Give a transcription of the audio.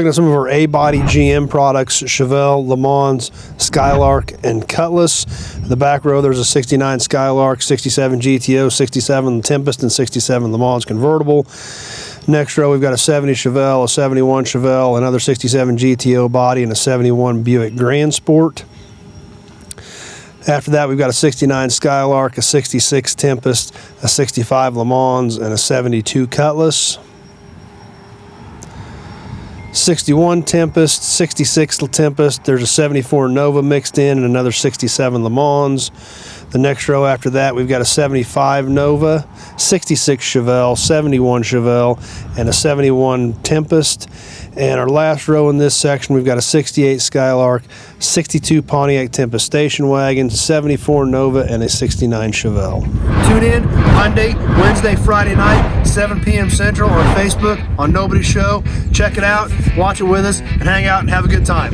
looking at some of our A-body GM products: Chevelle, Le Mans, Skylark, and Cutlass. In the back row, there's a 69 Skylark, 67 GTO, 67 Tempest, and 67 Le Mans convertible. Next row, we've got a 70 Chevelle, a 71 Chevelle, another 67 GTO body, and a 71 Buick Grand Sport. After that, we've got a 69 Skylark, a 66 Tempest, a 65 Le Mans, and a 72 Cutlass. 61 Tempest, 66 Tempest, there's a 74 Nova mixed in, and another 67 Le Mans. The next row after that, we've got a 75 Nova, 66 Chevelle, 71 Chevelle, and a 71 Tempest. And our last row in this section, we've got a 68 Skylark, 62 Pontiac Tempest station wagon, 74 Nova, and a 69 Chevelle. Tune in Monday, Wednesday, Friday night, 7 p.m. Central on Facebook on Nobody's Show. Check it out, watch it with us, and hang out and have a good time.